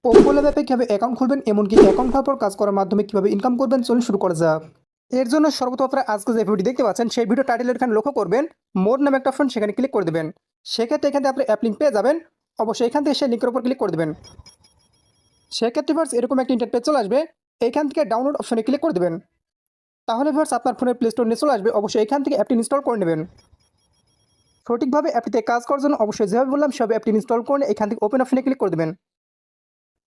Popular অ্যাপে কীভাবে account খুলবেন এমনকি অ্যাকাউন্ট খোলার পর কাজ করার মাধ্যমে কীভাবে ইনকাম করবেন চলুন শুরু করা যাক। এর জন্য সর্বপ্রথম আপনারা আজকে যে ভিডিওটি দেখতে পাচ্ছেন সেই ভিডিও টাইটেলের এখানে লক্ষ্য করবেন মোর নামে একটা অপশন সেখানে ক্লিক করে দেবেন। সেক্ষেত্রে এখান থেকে আপনি অ্যাপ লিঙ্ক পেয়ে যাবেন। অবশ্যই এখান থেকে সেই লিঙ্কের উপর ক্লিক করে দেবেন। সেক্ষেত্রে ভার্স এরকম একটা ইন্টারপেজ চলে আসবে। এইখান থেকে ডাউনলোড অপশনে ক্লিক করে দেবেন। তাহলে ভার্স আপনার ফোনের প্লে স্টোর নিয়ে চলে আসবে। অবশ্যই এখান থেকে অ্যাপটি ইনস্টল করে নেবেন। সঠিকভাবে অ্যাপটিতে কাজ করার জন্য অবশ্যই যেভাবে বললাম সেভাবে অ্যাপটি ইনস্টল করে এখান থেকে ওপেন অপশনে ক্লিক করে দেবেন।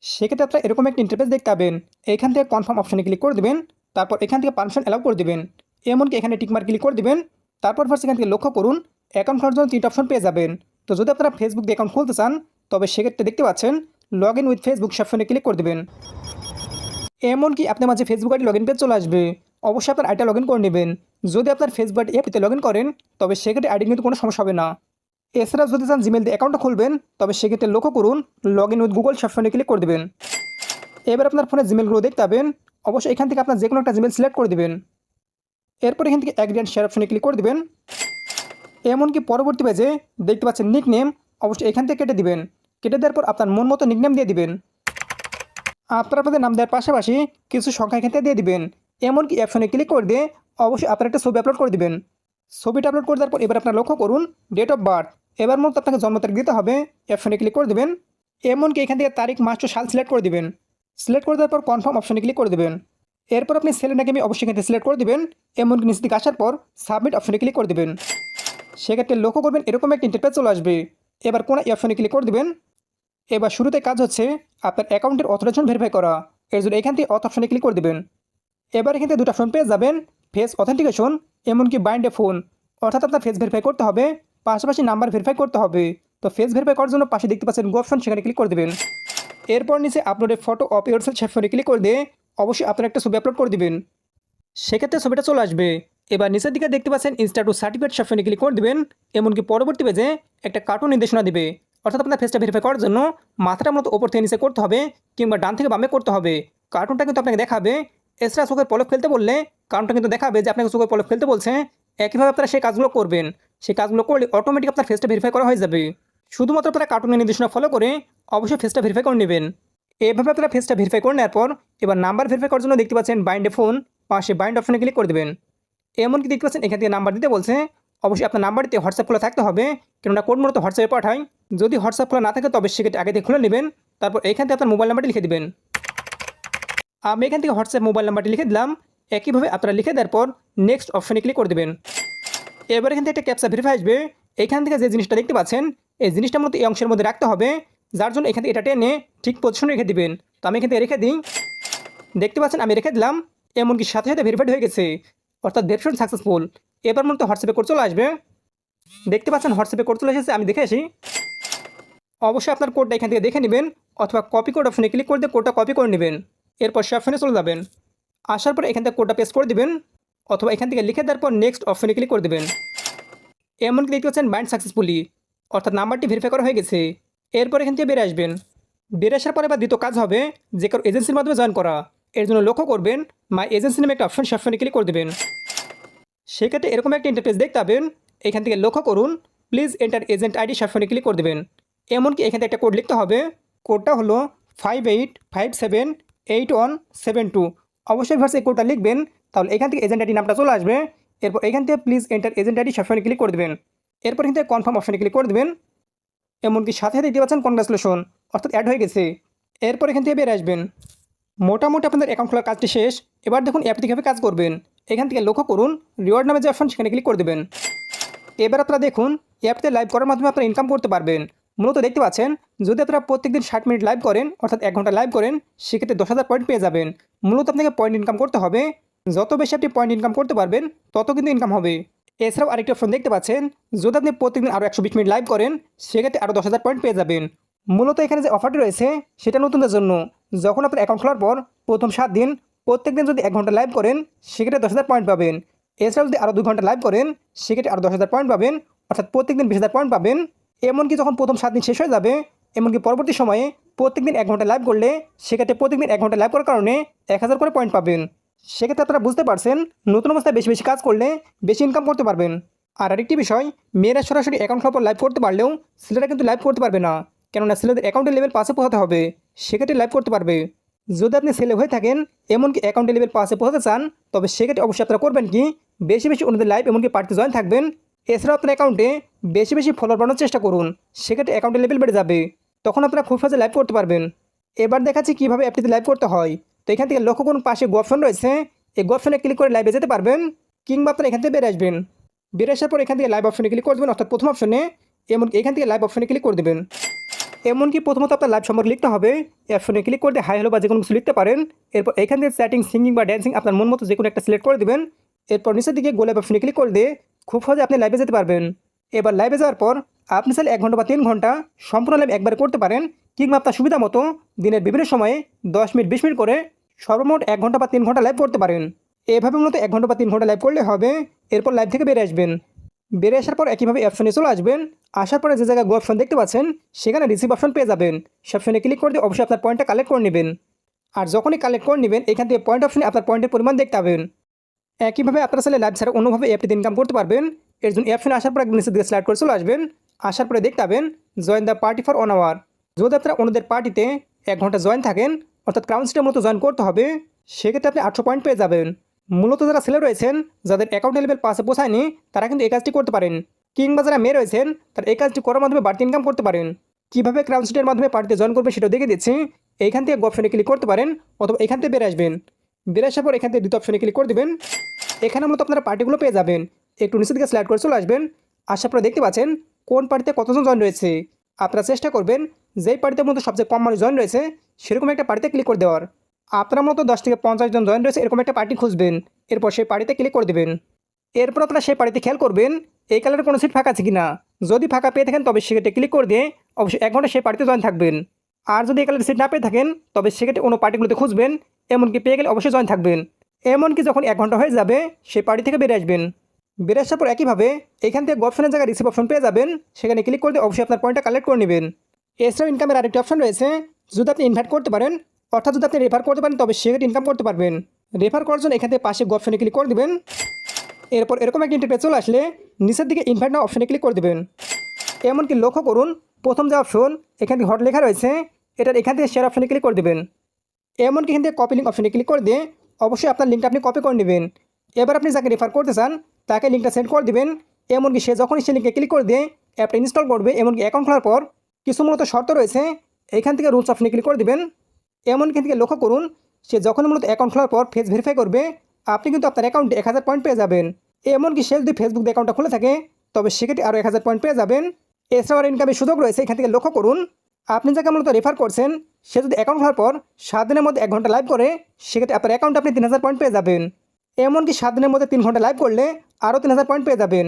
সেক্ষেত্রে আপনারা এরকম একটা ইন্টারফেস দেখতে পাবেন। এখান থেকে কনফার্ম অপশনে ক্লিক করে দেবেন। তারপর এখান থেকে পারমিশন অ্যালাউ করে দেবেন। এমনকি এখানে টিকমার্ক ক্লিক করে দেবেন। তারপর ফার্স্ট এখান থেকে লক্ষ্য করুন অ্যাকাউন্ট খোলার জন্য 3টা অপশন পেয়ে যাবেন। তো যদি আপনারা ফেসবুক দিয়ে অ্যাকাউন্ট খুলতে চান তবে সেক্ষেত্রে দেখতে পাচ্ছেন লগ ইন উইথ ফেসবুক অপশনে ক্লিক করে দেবেন। এমনকি আপনার মাঝে Facebook ID log in page চলে আসবে। অবশ্যই আপনার আইডিটা লগ ইন করে নেবেন। যদি আপনার ফেসবুক আইডি অ্যাপটিতে লগ ইন করেন তবে সেক্ষেত্রে আইডি কিন্তু কোনো সমস্যা হবে না। এছাড়াও যদি চান জিমেল দিয়ে অ্যাকাউন্টটা খুলবেন তবে সেক্ষেত্রে লক্ষ্য করুন লগ ইন উইথ গুগল অপশনে ক্লিক করে দেবেন। এবার আপনার ফোনে জিমেলগুলো দেখতে পাবেন। অবশ্যই এখান থেকে আপনার যে কোনো একটা জিমেল সিলেক্ট করে দেবেন। এরপর এখান থেকে অ্যাগ্রি অ্যান্ড শেয়ার অপশনে ক্লিক করে দেবেন। এমনকি পরবর্তী পেজে দেখতে পাচ্ছেন নিক নেম। অবশ্যই এখান থেকে কেটে দিবেন। কেটে দেওয়ার পর আপনার মন মতো নিক নেম দিয়ে দিবেন। আপনার আপনাদের নাম দেওয়ার পাশাপাশি কিছু সংখ্যা এখান থেকে দিয়ে দিবেন। এমনকি অপশনে ক্লিক করে দিয়ে অবশ্যই আপনার একটা ছবি আপলোড করে দিবেন। ছবিটা আপলোড করে দেওয়ার পর এবার আপনার লক্ষ্য করুন ডেট অফ বার্থ। এবার মূলত আপনাকে জন্ম তারিখ দিতে হবে। অপশনে ক্লিক করে দেবেন। এমনকি এখান থেকে তারিখ মাস ও সাল সিলেক্ট করে দিবেন। সিলেক্ট করে দেওয়ার পর কনফার্ম অপশনে ক্লিক করে দেবেন। এরপর আপনি ছেলে নাকি আমি অবশ্যই এখান থেকে সিলেক্ট করে দেবেন। এমনকি নিচে দিকে আসার পর সাবমিট অপশনে ক্লিক করে দেবেন। সেক্ষেত্রে লক্ষ্য করবেন এরকম একটা ইন্টারফেস চলে আসবে। এবার কোনো অপশনে ক্লিক করে দেবেন। এবার শুরুতে কাজ হচ্ছে আপনার অ্যাকাউন্টের অথরাইজেশন ভেরিফাই করা। এর জন্য এখান থেকে অথ অপশনে ক্লিক করে দেবেন। এবার এখান থেকে দুটো অপশন পেয়ে যাবেন ফেস অথেন্টিকেশন এমনকি বাইন্ড এ ফোন। অর্থাৎ আপনার ফেস ভেরিফাই করতে হবে পাশাপাশি নাম্বার ভেরিফাই করতে হবে। তো ফেস ভেরিফাই করার জন্য পাশে দেখতে পাচ্ছেন গো অপশন সেখানে ক্লিক করে দেবেন। এরপর নিচে আপলোডে ফটো অফ ইয়োরসেলফ সেকশনে ক্লিক করে দিয়ে অবশ্যই আপনার একটা ছবি আপলোড করে দিবেন। সেক্ষেত্রে ছবিটা চলে আসবে। এবার নিচের দিকে দেখতে পাচ্ছেন ইনস্টা টু সার্টিফিকেট সেকশনে ক্লিক করে দিবেন। এমনকি পরবর্তী পেজে একটা কার্টুন নির্দেশনা দিবে। অর্থাৎ আপনার ফেসটা ভেরিফাই করার জন্য মাথাটা মতো ওপর থেকে নিচে করতে হবে কিংবা ডান থেকে বামে করতে হবে। কার্টুনটা কিন্তু আপনাকে দেখাবে। এছাড়া চোখের পলক ফেলতে বললে কার্টুনটা কিন্তু দেখাবে যে আপনাকে চোখের পলক ফেলতে বলছে। একইভাবে আপনারা সেই কাজগুলো করবেন। সেই কাজগুলো করলে অটোমেটিক আপনার ফেসটা ভেরিফাই করা হয়ে যাবে। শুধুমাত্র আপনারা কার্টুনের নির্দেশনা ফলো করে অবশ্যই ফেসটা ভেরিফাই করে নেবেন। এভাবে আপনারা ফেসটা ভেরিফাই করে নেওয়ার পর এবার নাম্বার ভেরিফাই করার জন্য দেখতে পাচ্ছেন বাইন্ড এ ফোন। পাশে বাইন্ড অপশনে ক্লিক করে দেবেন। এমনকি দেখতে পাচ্ছেন এখান থেকে নাম্বার দিতে বলছে। অবশ্যই আপনার নাম্বারটিতে হোয়াটসঅ্যাপ খোলা থাকতে হবে। কেননা কোড মূলত হোয়াটসঅ্যাপে পাঠায়। যদি হোয়াটসঅ্যাপ খোলা না থাকে তবে সেক্ষেত্রে আগে থেকে খুলে নেবেন। তারপর এখান থেকে আপনার মোবাইল নাম্বারটি লিখে দেবেন। আমি এখান থেকে হোয়াটসঅ্যাপ মোবাইল নাম্বারটি লিখে দিলাম। একইভাবে আপনারা লিখে দেওয়ার পর নেক্সট অপশনে ক্লিক করে দেবেন। এবার এখান থেকে একটা ক্যাপচা ভেরিফাই আসবে। এখান থেকে যে জিনিসটা দেখতে পাচ্ছেন এই জিনিসটা মূলত এই অংশের মধ্যে রাখতে হবে। যার জন্য এখান থেকে এটা টেনে ঠিক পজিশনে রেখে দিবেন। তো আমি এখান থেকে রেখে দিই। দেখতে পাচ্ছেন আমি রেখে দিলাম। এমনকি সাথে সাথে ভেরিফাইড হয়ে গেছে। অর্থাৎ ভেরিফিকেশন সাকসেসফুল। এবার মূলত হোয়াটসঅ্যাপে কোড চলে আসবে। দেখতে পাচ্ছেন হোয়াটসঅ্যাপে কোড চলে এসেছে। আমি দেখে আসি। অবশ্যই আপনার কোডটা এখান থেকে দেখে নেবেন অথবা কপি কোড অপশনে ক্লিক করে দিয়ে কোডটা কপি করে নেবেন। এরপর সে অপশনে চলে যাবেন। আসার পর এখান থেকে কোডটা পেস্ট করে দিবেন অথবা এখান থেকে লিখে দেওয়ার পর নেক্সট অপশনে ক্লিক করে দেবেন। এমনকি দেখতে পাচ্ছেন বাইন্ড সাকসেসফুলি। অর্থাৎ নাম্বারটি ভেরিফাই করা হয়ে গেছে। এরপর এখান থেকে বেরিয়ে আসবেন। বেরিয়ে আসার পরে বা দ্বিতীয় কাজ হবে যে কারো এজেন্সির মাধ্যমে জয়েন করা। এর জন্য লক্ষ্য করবেন মাই এজেন্সি নামে একটা অপশন সে অপশনে ক্লিক করে দেবেন। সেক্ষেত্রে এরকম একটা ইন্টারফেস দেখতে পাবেন। এখান থেকে লক্ষ্য করুন প্লিজ এন্টার এজেন্ট আইডি সে অপশনে ক্লিক করে দেবেন। এমনকি এখান থেকে একটা কোড লিখতে হবে। কোডটা হলো 58578172। অবশ্যই ভার্স এই কোডটা লিখবেন। তাহলে এখান থেকে এজেন্ট আইডি নামটা চলে আসবে। এরপর এখান থেকে প্লিজ এন্টার এজেন্ট আইডি সে অপশনে ক্লিক করে দেবেন। এরপর এখান থেকে কনফার্ম অপশনে ক্লিক করে দেবেন। এমনকি সাথে সাথে দেখতে পাচ্ছেন কনগ্রাচুলেশন অর্থাৎ অ্যাড হয়ে গেছে। এরপর এখান থেকে বেরিয়ে আসবেন। মোটামুটি আপনাদের অ্যাকাউন্ট খোলার কাজটি শেষ। এবার দেখুন অ্যাপটি কীভাবে কাজ করবেন। এখান থেকে লক্ষ্য করুন রিওয়ার্ড নামে যে অপশন সেখানে ক্লিক করে দেবেন। এবার আপনারা দেখুন অ্যাপতে লাইভ করার মাধ্যমে আপনারা ইনকাম করতে পারবেন। মূলত দেখতে পাচ্ছেন যদি আপনারা প্রত্যেকদিন 60 মিনিট লাইভ করেন অর্থাৎ 1 ঘন্টা লাইভ করেন সেক্ষেত্রে 10,000 পয়েন্ট পেয়ে যাবেন। মূলত আপনাকে পয়েন্ট ইনকাম করতে হবে। যত বেশি আপনি পয়েন্ট ইনকাম করতে পারবেন তত কিন্তু ইনকাম হবে। এছাড়াও আরেকটি অপশন দেখতে পাচ্ছেন যদি আপনি প্রত্যেকদিন আরও 120 মিনিট লাইভ করেন সেক্ষেত্রে আরও 10,000 পয়েন্ট পেয়ে যাবেন। মূলত এখানে যে অফারটি রয়েছে সেটা নতুনদের জন্য। যখন আপনার অ্যাকাউন্ট খোলার পর প্রথম 7 দিন প্রত্যেকদিন যদি 1 ঘন্টা লাইভ করেন সেক্ষেত্রে 10,000 পয়েন্ট পাবেন। এছাড়াও যদি আরও 2 ঘন্টা লাইভ করেন সেক্ষেত্রে আরও 10,000 পয়েন্ট পাবেন। অর্থাৎ প্রত্যেকদিন 20,000 পয়েন্ট পাবেন। এমনকি যখন প্রথম 7 দিন শেষ হয়ে যাবে এমনকি পরবর্তী সময়ে প্রত্যেকদিন 1 ঘন্টা লাইভ করলে সেক্ষেত্রে প্রত্যেকদিন 1 ঘন্টা লাইভ করার কারণে 1,000 করে পয়েন্ট পাবেন। সেক্ষেত্রে আপনারা বুঝতে পারছেন নতুন অবস্থায় বেশি বেশি কাজ করলে বেশি ইনকাম করতে পারবেন। আর আরেকটি বিষয় মেয়েরা সরাসরি অ্যাকাউন্ট খোলার পর লাইভ করতে পারলেও ছেলেরা কিন্তু লাইভ করতে পারবে না। কেননা ছেলেদের অ্যাকাউন্টের লেভেল 5-এ পৌঁছাতে হবে। সেক্ষেত্রে লাইভ করতে পারবে। যদি আপনি ছেলে হয়ে থাকেন এমনকি অ্যাকাউন্টে লেভেল পাসে পৌঁছাতে চান, তবে সেক্ষেত্রে অবশ্যই আপনারা করবেন কি, বেশি বেশি অন্যদের লাইভ এমনকি পার্টিতে জয়েন থাকবেন। এছাড়াও আপনার অ্যাকাউন্টে বেশি বেশি ফলোয়ার বানানোর চেষ্টা করুন, সেক্ষেত্রে অ্যাকাউন্টের লেভেল বেড়ে যাবে, তখন আপনারা খুব সহজে লাইভ করতে পারবেন। এবার দেখাচ্ছি কীভাবে অ্যাপটিতে লাইভ করতে হয়। তো এখান থেকে লক্ষ্য করুন পাশে গো অপশন রয়েছে, এই গো অপশনে ক্লিক করে লাইভে যেতে পারবেন, কিংবা আপনারা এখান থেকে বেরিয়ে আসবেন। বেরিয়ে আসার পর এখান থেকে লাইভ অপশনে ক্লিক করে দেবেন, অর্থাৎ প্রথম অপশনে, এমনকি এখান থেকে লাইভ অপশনে ক্লিক করে দেবেন। এমনকি প্রথমত আপনার লাইভ সম্পর্কে লিখতে হবে, এই অপশনে ক্লিক করে দিয়ে হাই হ্যালো বা যে কোনো কিছু লিখতে পারেন। এরপর এখান থেকে চ্যাটিং, সিঙ্গিং বা ড্যান্সিং আপনার মন মতো যে কোনো একটা সিলেক্ট করে দেবেন। এরপর নিচের দিকে গো লাইভ অপশনে ক্লিক করে দিয়ে খুব সহজে আপনি লাইভে যেতে পারবেন। এবার লাইভে যাওয়ার পর আপনি চাইলে 1 ঘন্টা বা 3 ঘন্টা সম্পূর্ণ লাইভ একবারে করতে পারেন, কিংবা আপনার সুবিধা মতো দিনের বিভিন্ন সময়ে 10 মিনিট 20 মিনিট করে সর্বমোট 1 ঘন্টা বা 3 ঘন্টা লাইভ করতে পারেন। এভাবে মূলত 1 ঘন্টা বা 3 ঘন্টা লাইভ করলে হবে। এরপর লাইভ থেকে বেরিয়ে আসবেন। বেরিয়ে আসার পর একইভাবে অপশনে চলে আসবেন। আসার পরে যে জায়গায় গো অপশন দেখতে পাচ্ছেন সেখানে রিসিভ অপশন পেয়ে যাবেন। সে অপশনে ক্লিক করে দিয়ে অবশ্যই আপনার পয়েন্টটা কালেক্ট করে নেবেন। আর যখনই কালেক্ট করে নেবেন এখান থেকে পয়েন্ট অপশনে আপনার পয়েন্টের পরিমাণ দেখতে পাবেন। একইভাবে আপনারা চাইলে লাইভ ছাড়া অন্যভাবে অ্যাপটিতে ইনকাম করতে পারবেন। এর জন্য অপশনে আসার পর একদম নিচের দিকে স্লাইড করে চলে আসবেন। আসার পরে দেখতে পাবেন join the party for 1 hour. যদি আপনারা অন্যদের পার্টিতে 1 ঘন্টা জয়েন থাকেন, অর্থাৎ ক্রাউন সিটের মতো জয়েন করতে হবে, সেক্ষেত্রে আপনি 800 পয়েন্ট পেয়ে যাবেন। মূলত যারা ছেলে রয়েছেন, যাদের অ্যাকাউন্ট লেভেল পাসে পৌঁছায়নি, তারা কিন্তু এই কাজটি করতে পারেন, কিংবা যারা মেয়ে রয়েছেন তারা এই কাজটি করার মাধ্যমে বাড়তি ইনকাম করতে পারেন। কীভাবে ক্রাউন সিটের মাধ্যমে পার্টিতে জয়েন করবে সেটাও দেখে দিচ্ছি। এইখান থেকে গো অপশনে ক্লিক করতে পারেন, অথবা এখান থেকে বেরিয়ে আসবেন। বেরিয়ে আসার পর এখান থেকে দ্বিতীয় অপশনে ক্লিক করে দেবেন। এখানে মূলত আপনারা পার্টিগুলো পেয়ে যাবেন। একটু নিচের দিকে স্লাইড করে চলে আসবেন। আসার পরে দেখতে পাচ্ছেন কোন পার্টিতে কতজন জয়েন রয়েছে। আপনারা চেষ্টা করবেন যেই পার্টিতে মধ্যে সবচেয়ে কম মানুষ জয়েন রয়েছে সেরকম একটা পার্টিতে ক্লিক করে দেওয়ার। আপনারা মতো 10 থেকে 50 জন জয়েন রয়েছে এরকম একটা পার্টি খুঁজবেন। এরপর সেই পার্টিতে ক্লিক করে দেবেন। এরপর আপনারা সেই পার্টিতে খেয়াল করবেন এই কালারের কোনো সিট ফাঁকা আছে কিনা। যদি ফাঁকা পেয়ে থাকেন তবে সেক্ষেত্রে ক্লিক করে দিয়ে অবশ্যই 1 ঘন্টা সেই পার্টিতে জয়েন থাকবেন। আর যদি এই কালারের সিট না পেয়ে থাকেন তবে সেক্ষেত্রে অন্য পার্টিগুলোতে খুঁজবেন, এমনকি পেয়ে গেলে অবশ্যই জয়েন থাকবেন। এমনকি যখন 1 ঘন্টা হয়ে যাবে সেই পার্টি থেকে বেরিয়ে আসবেন। বেরিয়ে আসার পর একইভাবে এখান থেকে গো অপশনের জায়গায় রিসিভ অপশন পেয়ে যাবেন, সেখানে ক্লিক করে দিয়ে অবশ্যই আপনার পয়েন্টটা কালেক্ট করে নেবেন। এছাড়াও ইনকামের আরেকটি অপশন রয়েছে, যদি আপনি ইনভাইট করতে পারেন, অর্থাৎ যদি আপনি রেফার করতে পারেন তবে সেক্ষেত্রে ইনকাম করতে পারবেন। রেফার করার জন্য এখান থেকে পাশে গো অপশনে ক্লিক করে দেবেন। এরপর এরকম একটা ইন্টারফেস চলে আসলে নিচের দিকে ইনভাইট নাও অপশনে ক্লিক করে দেবেন। এমনকি লক্ষ্য করুন প্রথম যে অপশন এখান থেকে হট লেখা রয়েছে, এটার এখান থেকে শেয়ার অপশনে ক্লিক করে দেবেন। এমনকি এখান থেকে কপি লিঙ্ক অপশনে ক্লিক করে দিয়ে অবশ্যই আপনার লিঙ্কটা আপনি কপি করে নেবেন। এবার আপনি যাকে রেফার করতে চান তাকে লিঙ্কটা সেন্ড করে দেবেন। এমনকি সে যখনই সে লিঙ্কে ক্লিক করে দিয়ে অ্যাপটা ইনস্টল করবে, এমনকি অ্যাকাউন্ট খোলার পর কিছু মূলত শর্ত রয়েছে, এখান থেকে রুলস অপশনে ক্লিক করে দেবেন। এমনকি এখান থেকে লক্ষ্য করুন সে যখন মূলত অ্যাকাউন্ট খোলার পর ফেস ভেরিফাই করবে, আপনি কিন্তু আপনার অ্যাকাউন্টে 1000 পয়েন্ট পেয়ে যাবেন। এমনকি সে যদি ফেসবুক অ্যাকাউন্টটা খুলে থাকে তবে সেক্ষেত্রে আরও 1000 পয়েন্ট পেয়ে যাবেন। এছাড়াও ইনকামের সুযোগ রয়েছে। এখান থেকে লক্ষ্য করুন আপনি যাকে মূলত রেফার করছেন সে যদি অ্যাকাউন্ট খোলার পর 7 দিনের মধ্যে 1 ঘন্টা লাইভ করে, সেক্ষেত্রে আপনার অ্যাকাউন্টে আপনি 3000 পয়েন্ট পেয়ে যাবেন। এমনকি 7 দিনের মধ্যে 3 ঘন্টা লাইভ করলে আরও 3000 পয়েন্ট পেয়ে যাবেন।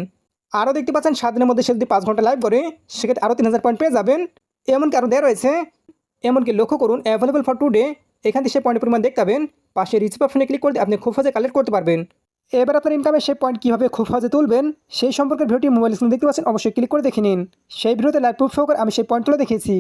আরও দেখতে পাচ্ছেন 7 দিনের মধ্যে সে যদি 5 ঘন্টা লাইভ করে সেক্ষেত্রে আরও 3000 পয়েন্ট পেয়ে যাবেন। এমনকি আরও দেওয়া রয়েছে। এমনকি লক্ষ্য করুন অ্যাভেলেবল ফর টুডে, এখান থেকে সে পয়েন্টের পরিমাণ দেখতে পাবেন। পাশে রিসিভ অপশনে ক্লিক করতে আপনি খুব সহজে কালেক্ট করতে পারবেন। এবার আপনার ইনকামে সেই পয়েন্ট কীভাবে খুব সহজে তুলবেন সেই সম্পর্কে ভিডিওটি মোবাইল স্ক্রিনে দেখতে পাচ্ছেন, অবশ্যই ক্লিক করে দেখে নিন। সেই ভিডিওতে লাইভ প্রুফ সহকারে আমি সেই পয়েন্টগুলো দেখিয়েছি।